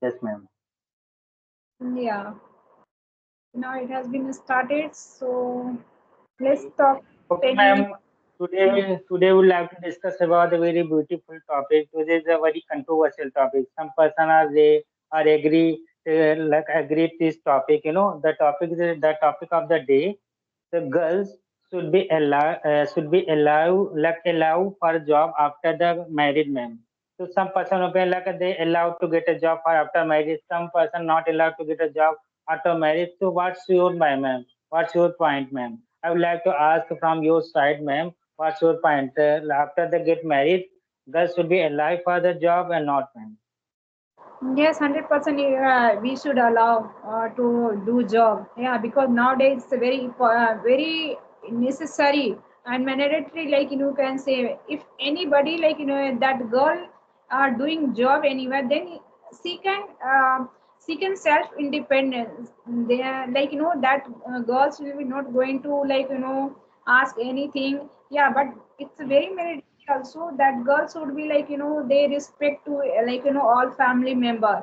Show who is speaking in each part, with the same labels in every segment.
Speaker 1: Yes, ma'am.
Speaker 2: Yeah, now it has been started. So let's talk
Speaker 1: Okay,
Speaker 2: any.
Speaker 1: ma'am. Today we'd like to discuss about a very beautiful topic. Today is a very controversial topic. Some person are agree agree this topic. The topic is the topic of the day. The girls should be allowed allow for a job after the married, ma'am. So some person opinion like they allowed to get a job for after marriage. Some person not allowed to get a job after marriage. So what's your mind, ma'am? What's your point, ma'am? I would like to ask from your side, ma'am. What's your point? After they get married, girls should be alive for the job and not, ma'am.
Speaker 2: Yes, 100%. We should allow to do job. Yeah, because nowadays it's very necessary and mandatory. Like you can say, if anybody that girl are doing job anywhere, then she can she can self independence. They are that girls will be not going to ask anything. Yeah, but it's very mandatory also that girls would be they respect to all family member.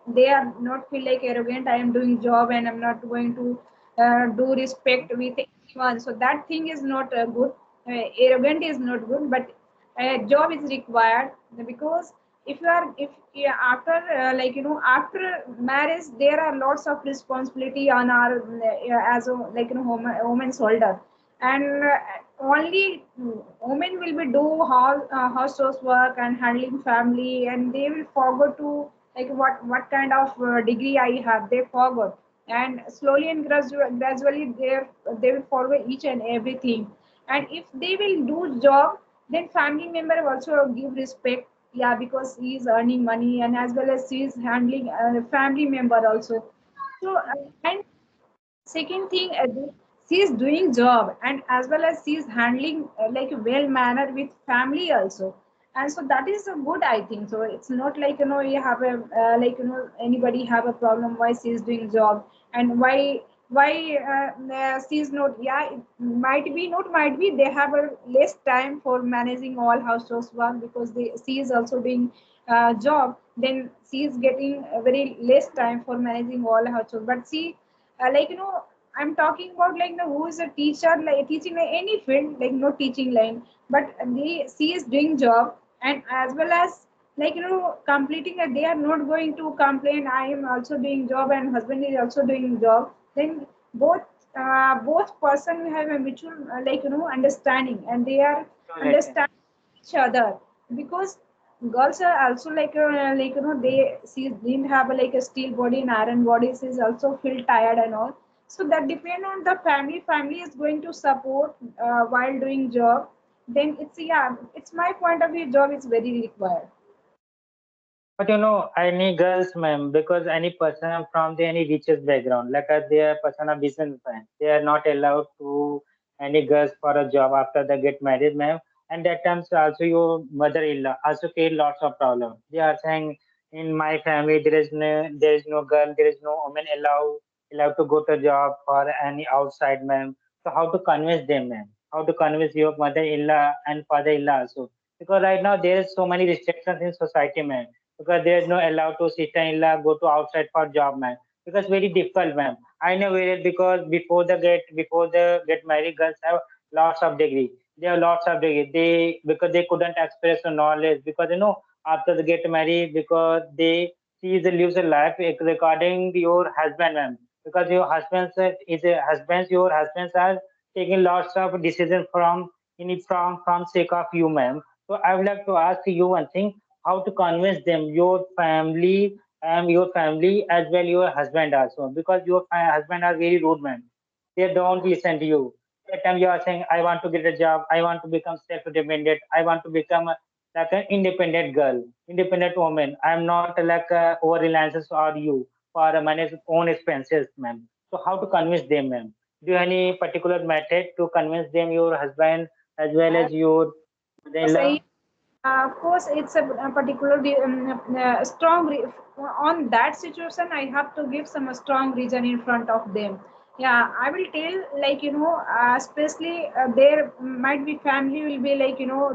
Speaker 2: They are not feel like arrogant. I am doing job and I'm not going to do respect with anyone. So that thing is not good. Arrogant is not good, but job is required because if you are if yeah, after after marriage there are lots of responsibility on our as a woman's shoulder. And only women will be do household work and handling family, and they will forget to what kind of degree I have. They forgot, and slowly and gradually they will forget each and everything. And if they will do job, then family member also give respect. Yeah, because he is earning money, and as well as he is handling family member also. So and second thing, she is doing job, and as well as she is handling well manner with family also. And so that is a good, I think. So it's not like you have a anybody have a problem why she is doing job, and why she is not. Yeah, it might be they have a less time for managing all household work, because she is also doing job. Then she is getting a very less time for managing all household. But she I'm talking about who is a teacher, like teaching any field, like no teaching line, but she is doing job. And as well as completing it, they are not going to complain I am also doing job and husband is also doing job. Then both person will have a mutual understanding, and they are
Speaker 1: Correct.
Speaker 2: understanding each other. Because girls are also they she didn't have a steel body and iron body. She's also feel tired and all. So that depend on the family is going to support while doing job. Then it's, yeah, it's my point of view, job is very required.
Speaker 1: But any girls, ma'am, because any person from the any richest background, like they are person of businessman, they are not allowed to any girls for a job after they get married, ma'am. And that times also your mother-in-law also create lots of problem. They are saying in my family there is no girl, there is no woman allowed to go to job for any outside, ma'am. So how to convince them, ma'am? How to convince your mother-in-law and father-in-law also? Because right now there is so many restrictions in society, ma'am, because there's no allowed to sister-in-law go to outside for job, man. Because very difficult, ma'am. I know it because before the get married, girls have lots of degree. They have lots of degree. They because they couldn't express the knowledge because after they get married because they she is lives a life regarding your husband, ma'am. Because your husband is a husband, your husbands are taking lots of decisions from sake of you, ma'am. So I would like to ask you one thing, how to convince them, your family as well your husband also, because your husband are very rude, man. They don't listen to you. That time you are saying I want to get a job, I want to become self-dependent, I want to become like an independent girl, independent woman. I'm not like over reliance on you for manage own expenses, ma'am. So how to convince them, ma'am? Do you have any particular method to convince them, your husband as well
Speaker 2: Uh,
Speaker 1: as your
Speaker 2: so,
Speaker 1: mother-in-law?
Speaker 2: of course, it's a particular strong on that situation. I have to give some strong reason in front of them. Yeah, I will tell especially there might be family will be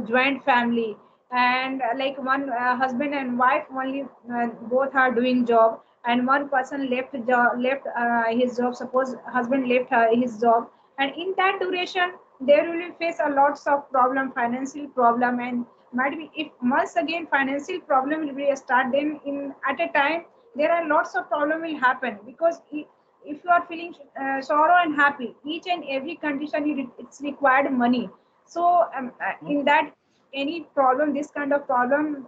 Speaker 2: joint family. and like one husband and wife only, both are doing job, and one person left his job. Suppose husband left his job, and in that duration they will face a lots of problem, financial problem, and might be if once again financial problem will be a start, then in at a time there are lots of problem will happen, because if you are feeling sorrow and happy, each and every condition it's required money. So in that any problem, this kind of problem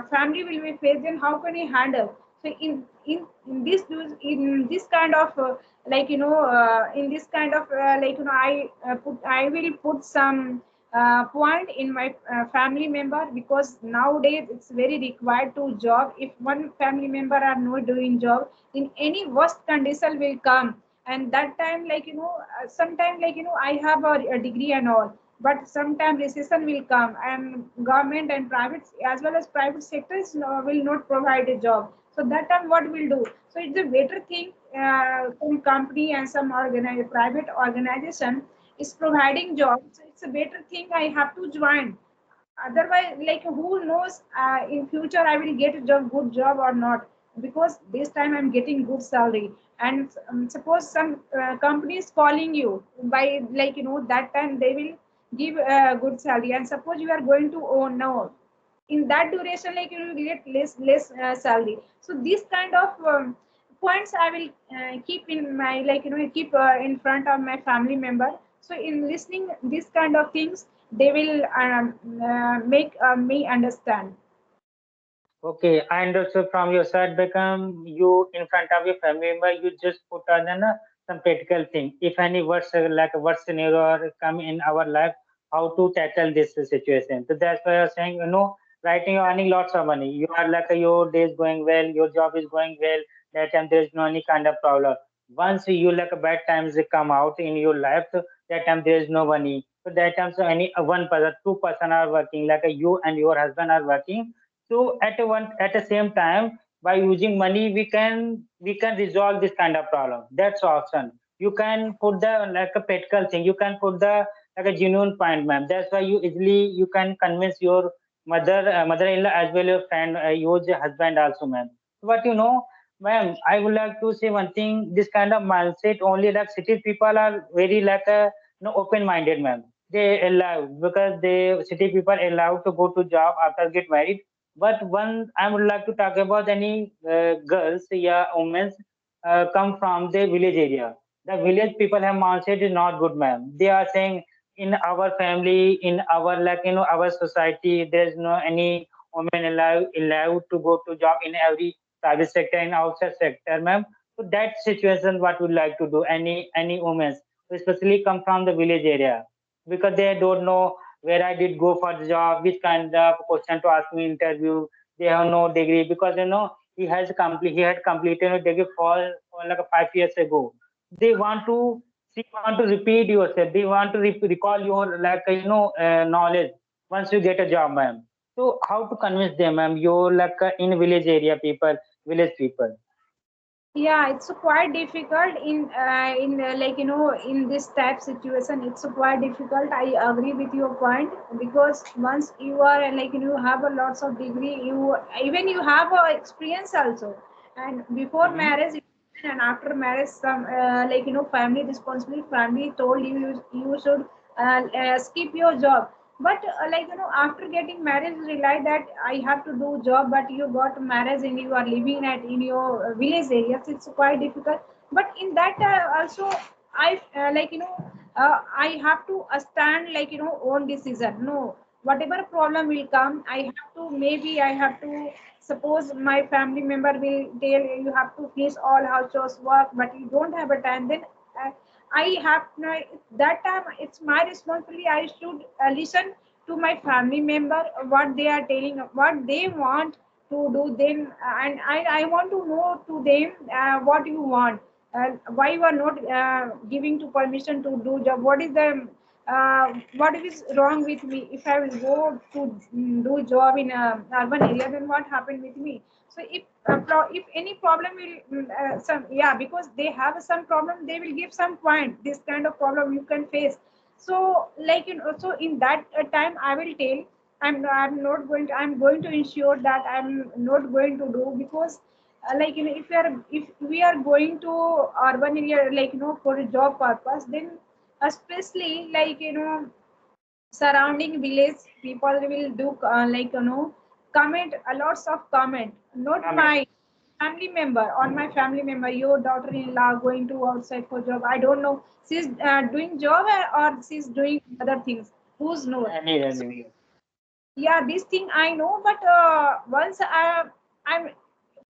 Speaker 2: family will be faced, then how can he handle? So in this kind of in this kind of I will put some point in my family member, because nowadays it's very required to job. If one family member are not doing job, in any worst condition will come. And that time sometime I have a degree and all, but sometime recession will come, and government and private as well as private sectors will not provide a job. So that time what will do? So it's a better thing, some company and some private organization is providing jobs. So it's a better thing I have to join. Otherwise, like, who knows, in future I will get a job, good job or not, because this time I'm getting good salary. And suppose some companies calling you by, that time they will give good salary, and suppose you are going to own now, in that duration like you will get less salary. So this kind of points I will keep in my, keep in front of my family member. So in listening this kind of things, they will make me understand.
Speaker 1: Okay, I understood from your side, become you in front of your family member, you just put on some practical thing. If any words like a word scenario or come in our life, how to tackle this situation. So that's why you're saying, writing you're earning lots of money. You are like your day is going well, your job is going well, that time there is no any kind of problem. Once you like a bad times come out in your life, so that time there is no money. So that time so any one person, two-person are working, like you and your husband are working, so at the same time, by using money, we can resolve this kind of problem. That's option. You can put the like a practical thing. You can put the like a genuine point, ma'am. That's why you can convince your mother-in-law as well your friend, your husband also, ma'am. But ma'am, I would like to say one thing. This kind of mindset only like city people are very like a open-minded, ma'am. They allow because they city people allowed to go to job after get married, but one, I would like to talk about any girls, yeah, women come from the village area. The village people have mindset is not good, ma'am. They are saying in our family, in our like our society, there's no any women allowed to go to job in every private sector and outside sector, ma'am. So that situation, what would like to do? Any women, especially come from the village area, because they don't know where I did go for the job, which kind of question to ask me in interview. They have no degree because he had completed a degree for like 5 years ago. They want to she want to repeat yourself. They want to recall your like knowledge once you get a job, ma'am. So how to convince them, ma'am? You're like in village area people, village people.
Speaker 2: Yeah, it's quite difficult in this type situation. It's quite difficult. I agree with your point, because once you are you have a lots of degree, you even you have a experience also, and before
Speaker 1: Mm-hmm.
Speaker 2: marriage and after marriage, some family responsibility, family told you should skip your job. But after getting married, you realize that I have to do job, but you got marriage and you are living at in your village areas, it's quite difficult. But in that also I I have to stand own decision. No, whatever problem will come, I have to, maybe I have to, suppose my family member will tell you have to finish all house chores work, but you don't have a time, then uh, I have no, that time it's my responsibility. I should listen to my family member what they are telling, what they want to do. Then and I want to know to them what you want, why you are not giving to permission to do job. What is the what is wrong with me? If I will go to do job in a urban area, then what happened with me? So if any problem will some, yeah, because they have some problem, they will give some point, this kind of problem you can face. So so in that time I will tell, I'm going to ensure that I'm not going to do, because if we are going to urban area, for a job purpose, then especially surrounding village people will do comment a lots of comment, not
Speaker 1: Comment.
Speaker 2: my family member, on my family member, your daughter-in-law going to outside for job, I don't know she's doing job, or she's doing other things, who's know. So
Speaker 1: Any.
Speaker 2: yeah, this thing I know, but once I'm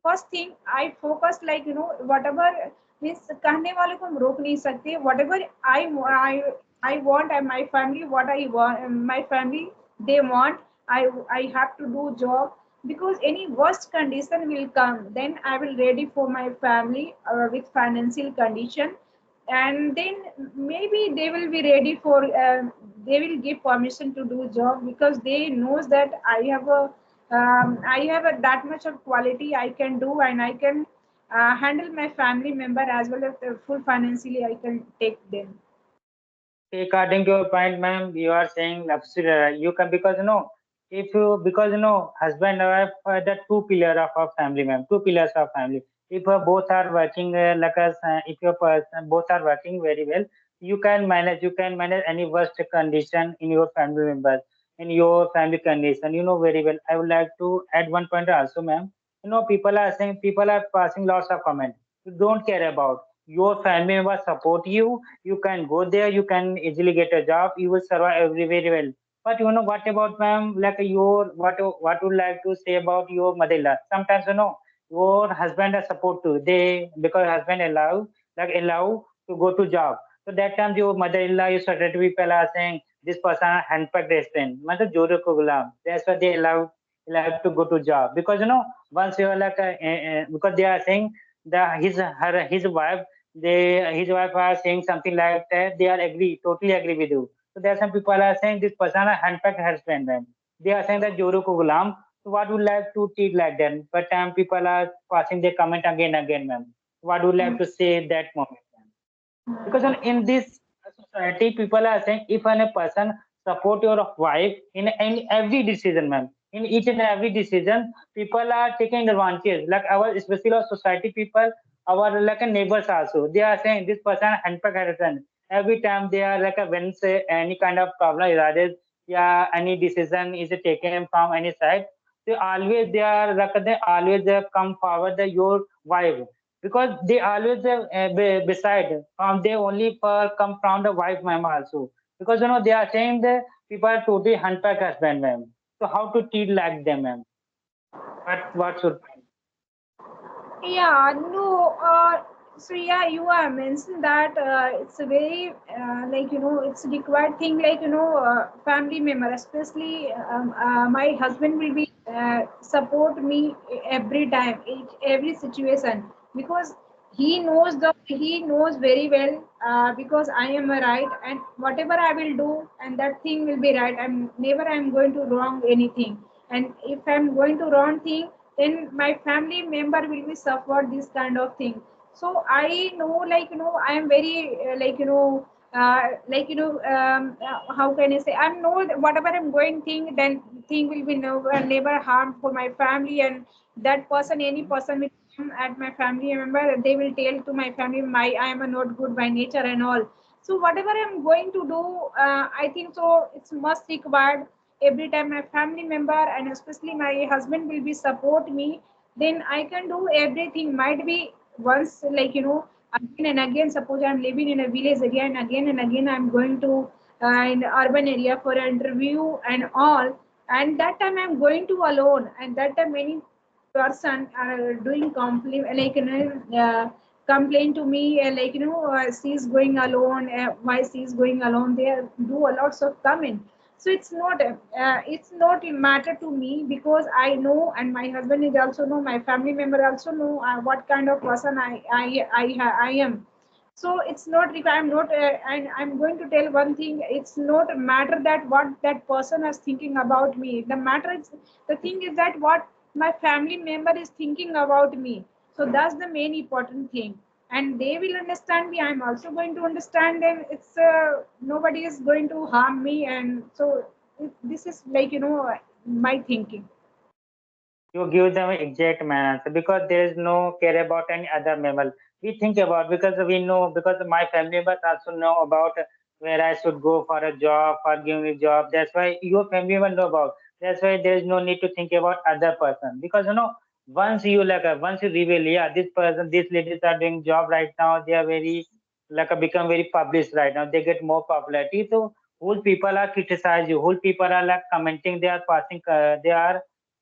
Speaker 2: first thing I focus, whatever means कहने वाले को हम रोक नहीं सकते, whatever I I want, and my family what I want, my family they want, I have to do job, because any worst condition will come, then I will ready for my family with financial condition, and then maybe they will be ready for they will give permission to do job, because they knows that I have a, that much of quality I can do, and I can handle my family member as well as full financially I can take them.
Speaker 1: According to your point, ma'am, you are saying absolutely right. You can, because if you, because husband and wife are the two pillar of our family, ma'am, two pillars of family. If both are working like us, if your person both are working very well, you can manage any worst condition in your family members, in your family condition. You know very well. I would like to add one point also, ma'am. People are saying, people are passing lots of comments. You don't care about your family members support you, you can go there, you can easily get a job, you will survive very well. But what about, ma'am, like your what would like to say about your mother-in-law? Sometimes your husband has support too. They, because husband allow to go to job. So that time your mother-in-law, your certain people are saying this person handpicked restaurant. Matlab jore ko gulam. That's why they allow to go to job, because once you are like because they are saying the his wife, his wife are saying something like that, they are totally agree with you. So there are some people are saying this person are handpicked husband, and they are saying that Joru ko gulam. So what would like to treat like that? But people are passing their comment again, ma'am. What would like to say that moment, ma'am? Because in this society, people are saying if a person support your wife in every decision, ma'am, in each and every decision, people are taking advantage. Like our, especially our society people, our like a neighbors also, they are saying this person handpicked husband. Every time they are like a, when say any kind of problem arises, yeah, any decision is taken from any side, they are like they always come forward the your wife, because they always beside from they only come from the wife, ma'am, also, because they are saying that people are totally handpicked husband, ma'am. So how to treat like them, ma'am? What should
Speaker 2: Yeah, no. So yeah, you are mentioned that it's a very it's a required thing, family member, especially my husband will be support me every time, every situation, because he knows very well, because I am a right, and whatever I will do, and that thing will be right. I'm going to wrong anything, and if I'm going to wrong thing, then my family member will be suffered this kind of thing. So I know, I am very how can I say, I know that whatever I'm going thing, then thing will be never harm for my family, and that person, any person will come at my family member, they will tell to my family, my I am a not good by nature and all. So whatever I'm going to do, I think so it's must required every time my family member, and especially my husband will be support me, then I can do everything. Might be once, again and again, suppose I'm living in a village, again and again I'm going to in urban area for an interview and all, and that time I'm going to alone, and that time many person are doing complain, complain to me, she's going alone, why she's going alone, they do a lots of comment. So it's not a matter to me, because I know, and my husband is also know, my family member also know what kind of person I am. So it's not I'm not and I'm going to tell one thing, it's not a matter that what that person is thinking about me, the thing is that what my family member is thinking about me. So that's the main important thing, and they will understand me, I'm also going to understand them. It's nobody is going to harm me, and so This is like my thinking.
Speaker 1: You give them exact answer because there is no care about any other member. We think about because we know because my family members also know about where I should go for a job or give me job. That's why your family member know about. That's why there is no need to think about other person because once you once you reveal yeah this person these ladies are doing job right now they are very become very published right now they get more popularity so whole people are criticize you whole people are like commenting they are passing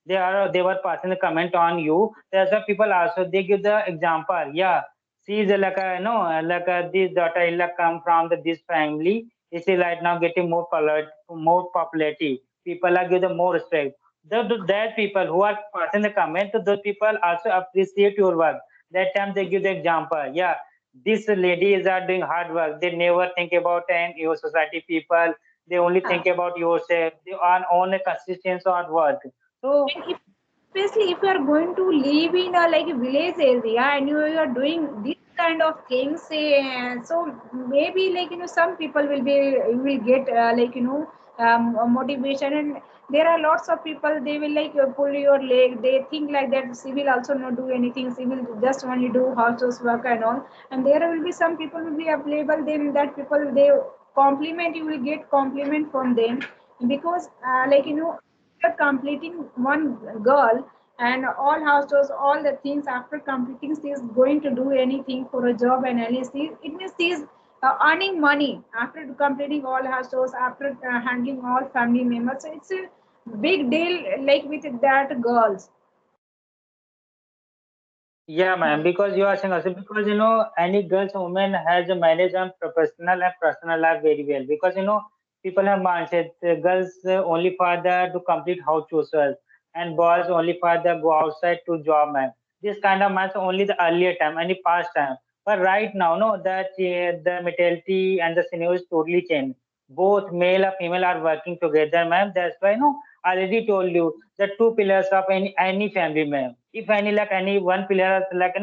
Speaker 1: they were passing the comment on you. That's why people also they give the example. Yeah, she is like a no like this daughter-in-law come from this family. Is right now getting more popularity. People are give the more respect. That people who are passing the comment, so those people also appreciate your work. That time they give the example. Yeah, these ladies are doing hard work. They never think about your society people. They only
Speaker 2: Yeah.
Speaker 1: think about yourself. They are on a consistent hard work. So
Speaker 2: And if, especially if you are going to live in a like a village area and you are doing this kind of things, so maybe like some people will get a motivation. And there are lots of people they will like pull your leg. They think like that she will also not do anything. She will just only do household work and all. And there will be some people will be available. Then that people they compliment you will get compliment from them because after completing one girl and all households, all the things after completing, she is going to do anything for a job and at least it means she is earning money after completing all households, after handling all family members. So it's a big deal like with that girls.
Speaker 1: yeah, ma'am, because you are saying also because any girls or woman has a marriage and professional and personal life very well because people have mindset girls only for the to complete house chores and boys only for the go outside to job, ma'am. This kind of mindset only the earlier time, any past time. But right now, no, that the mentality and the scenario is totally changed. Both male and female are working together, ma'am. That's why, I already told you the two pillars of any family, ma'am. If any like any one pillar is like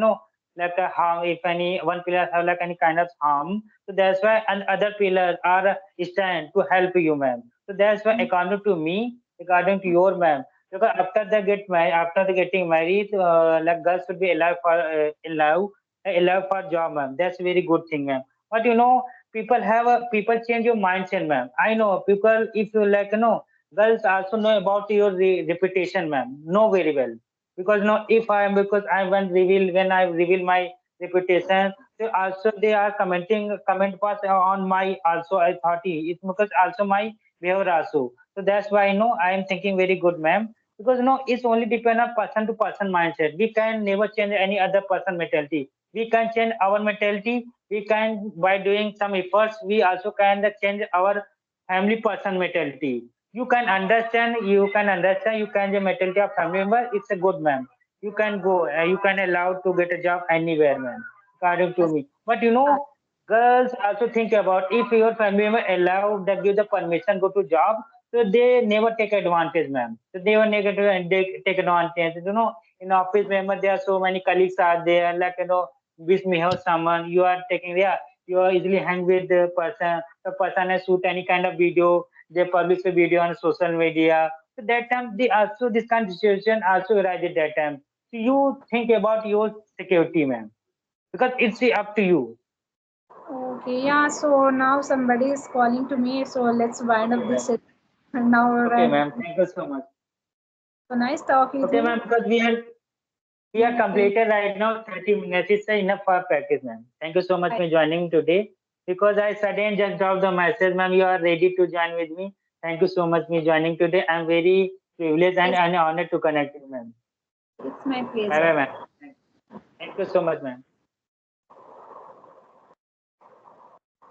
Speaker 1: like a harm, if any one pillar have like any kind of harm, so that's why and other pillars are stand to help you, ma'am. So that's why according to me, according to your ma'am, because after they get married, after they getting married, like girls should be allowed for job, ma'am. That's a very good thing, ma'am. But people change your mindset, ma'am. I know people if you girls also know about your reputation, ma'am. Know very well because if I am because I when I reveal my reputation, so also they are comment pass on my also authority. It's because also my behavior also. So that's why I am thinking very good, ma'am. Because it's only depend on person to person mindset. We can never change any other person mentality. We can change our mentality. We can by doing some efforts. We also can change our family person mentality. You can the mentality of family member. It's a good, man. You can go. You can allowed to get a job anywhere, man. According to
Speaker 2: Yes.
Speaker 1: me. But girls also think about if your family member allowed that give the permission go to job, so they never take advantage, ma'am. So they were negative and they take advantage. In office member there are so many colleagues are there, like wish me have someone you are taking yeah, you are easily hang with the person has shoot any kind of video, they publish a video on social media. So that time they also this kind of situation also arise at that time. So you think about your security, ma'am, because it's up to you.
Speaker 2: Okay, yeah. So now somebody is calling to me. So let's wind
Speaker 1: Okay,
Speaker 2: up this
Speaker 1: ma'am.
Speaker 2: session. Now,
Speaker 1: Okay,
Speaker 2: right?
Speaker 1: ma'am. Thank you so much.
Speaker 2: So nice talk with
Speaker 1: Okay, ma'am,
Speaker 2: you.
Speaker 1: because we are
Speaker 2: Okay.
Speaker 1: completed right now 30 minutes. It's enough for practice, ma'am. Thank you so much
Speaker 2: Bye.
Speaker 1: for joining today. Because I suddenly just dropped the message, ma'am, you are ready to join with me. Thank you so much for joining today. I'm very privileged
Speaker 2: Yes,
Speaker 1: and honored to connect with you, ma'am.
Speaker 2: it's my
Speaker 1: Bye bye,
Speaker 2: pleasure.
Speaker 1: ma'am. Thank you so much, ma'am.